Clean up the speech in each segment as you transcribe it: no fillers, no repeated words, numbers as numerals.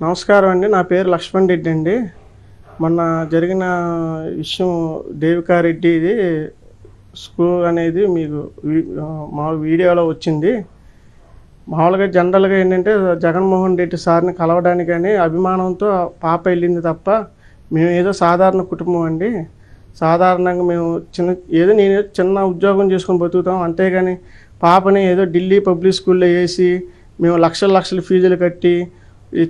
నమస్కారం అండి. నా పేరు లక్ష్మణ్ రెడ్డి అండి. మొన్న జరిగిన విషయం దేవికారెడ్డి ఇది స్కూల్ అనేది మీకు మా వీడియోలో వచ్చింది. మామూలుగా జనరల్గా ఏంటంటే జగన్మోహన్ రెడ్డి సార్ని కలవడానికని అభిమానంతో పాప వెళ్ళింది తప్ప మేము ఏదో సాధారణ కుటుంబం అండి. సాధారణంగా మేము నేను చిన్న ఉద్యోగం చేసుకొని బతుకుతాం, అంతేగాని పాపని ఏదో ఢిల్లీ పబ్లిక్ స్కూల్లో వేసి మేము లక్షల ఫీజులు కట్టి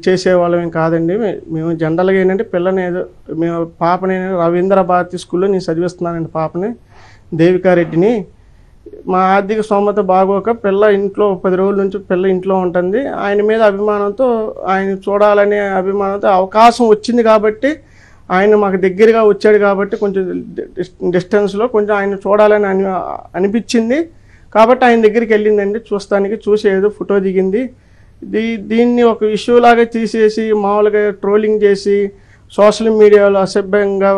చేసేవాళ్ళం కాదండి. మేము జనరల్గా ఏంటంటే పిల్లని ఏదో మేము పాపని రవీంద్ర భారతి స్కూల్లో నేను చదివిస్తున్నానండి. పాపని దేవికారెడ్డిని మా ఆర్థిక స్తోమత బాగోక పిల్ల ఇంట్లో 10 రోజుల నుంచి పిల్ల ఇంట్లో ఉంటుంది. ఆయన మీద అభిమానంతో ఆయన చూడాలనే అభిమానంతో అవకాశం వచ్చింది కాబట్టి ఆయన మాకు దగ్గరగా వచ్చాడు కాబట్టి కొంచెం డిస్టెన్స్లో కొంచెం ఆయన చూడాలని అనిపించింది కాబట్టి ఆయన దగ్గరికి వెళ్ళిందండి. చూసి ఏదో ఫోటో దిగింది. దీన్ని ఒక ఇష్యూ లాగా తీసేసి మామూలుగా ట్రోలింగ్ చేసి సోషల్ మీడియాలో అసభ్యంగా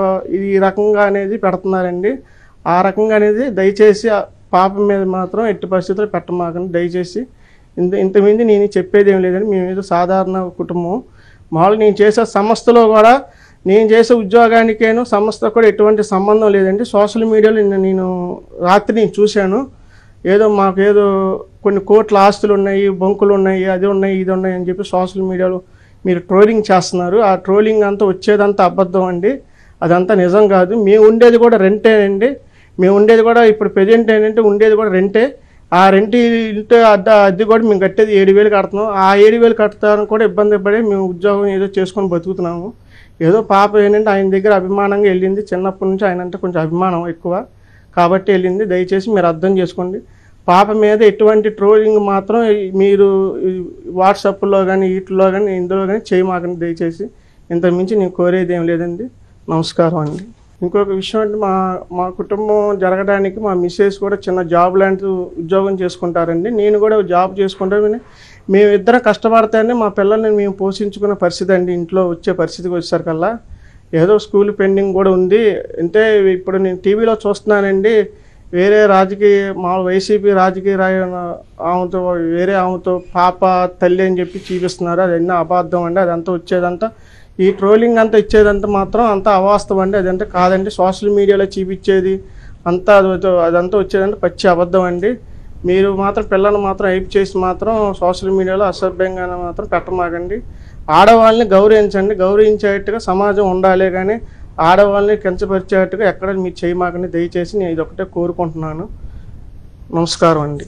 ఈ రకంగా అనేది పెడుతున్నారండి. ఆ రకంగా అనేది దయచేసి పాప మీద మాత్రం ఎట్టి పరిస్థితుల్లో పెట్టమాకండి దయచేసి. ఇంతమంది నేను చెప్పేది ఏం లేదండి. మేము ఏదో సాధారణ కుటుంబం. మామూలుగా నేను చేసే సంస్థలో కూడా నేను చేసే ఉద్యోగానికేను సంస్థ కూడా ఎటువంటి సంబంధం లేదండి. సోషల్ మీడియాలో నేను రాత్రి నేను చూశాను. ఏదో మాకు ఏదో కొన్ని కోట్ల ఆస్తులు ఉన్నాయి, బంకులు ఉన్నాయి, అది ఉన్నాయి ఇది ఉన్నాయి అని చెప్పి సోషల్ మీడియాలో మీరు ట్రోలింగ్ చేస్తున్నారు. ఆ ట్రోలింగ్ అంతా వచ్చేదంతా అబద్ధం అండి. అదంతా నిజం కాదు. మేము ఉండేది కూడా రెంటేనండి. మేము ఉండేది కూడా ఇప్పుడు ప్రజెంట్ ఏంటంటే ఉండేది కూడా రెంటే. ఆ రెంట్ ఇంటి అద్దె కూడా మేము కట్టేది 7,000 కడుతున్నాం. ఆ 7,000 కడతానికి కూడా ఇబ్బంది పడి మేము ఉద్యోగం ఏదో చేసుకొని బతుకుతున్నాము. ఏదో పాప ఏంటంటే ఆయన దగ్గర అభిమానంగా వెళ్ళింది. చిన్నప్పటి నుంచి ఆయన అంటే కొంచెం అభిమానం ఎక్కువ కాబట్టి వెళ్ళింది. దయచేసి మీరు అర్థం చేసుకోండి. పాప మీద ఎటువంటి ట్రోలింగ్ మాత్రం మీరు వాట్సాప్లో కానీ వీటిలో కానీ ఇందులో కానీ చేయమాకండి దయచేసి. ఇంతకుమించి నేను కోరేది ఏం లేదండి. నమస్కారం అండి. ఇంకొక విషయం అంటే మా కుటుంబం జరగడానికి మా మిస్సెస్ కూడా చిన్న జాబ్ లాంటి ఉద్యోగం చేసుకుంటారండి. నేను కూడా జాబ్ చేసుకుంటాను. మేమిద్దరం కష్టపడతానే మా పిల్లల్ని మేము పోషించుకునే పరిస్థితి అండి. ఇంట్లో వచ్చే పరిస్థితికి వచ్చేసరికల్లా ఏదో స్కూల్ పెండింగ్ కూడా ఉంది. అంటే ఇప్పుడు నేను టీవీలో చూస్తున్నానండి, వేరే వైసీపీ రాజకీయ ఆమెతో వేరే ఆమెతో పాప తల్లి అని చెప్పి చూపిస్తున్నారు. అది ఎన్నో అబద్ధం అండి. అదంతా వచ్చేదంతా ఈ ట్రోలింగ్ అంతా ఇచ్చేదంతా మాత్రం అంతా అవాస్తవం అండి. అదంతా కాదండి. సోషల్ మీడియాలో చూపించేది అంతా అదంతా వచ్చేదంటే పచ్చి అబద్ధం అండి. మీరు మాత్రం పిల్లలు మాత్రం హైప్ చేసి మాత్రం సోషల్ మీడియాలో అసభ్యంగా మాత్రం పెట్టమాకండి. ఆడవాళ్ళని గౌరవించండి. గౌరవించేట్టుగా సమాజం ఉండాలి కానీ ఆడవాళ్ళని కించపరిచేట్టుగా ఎక్కడ మీరు చేయమాకండి దయచేసి. నేను ఇదొకటే కోరుకుంటున్నాను. నమస్కారం అండి.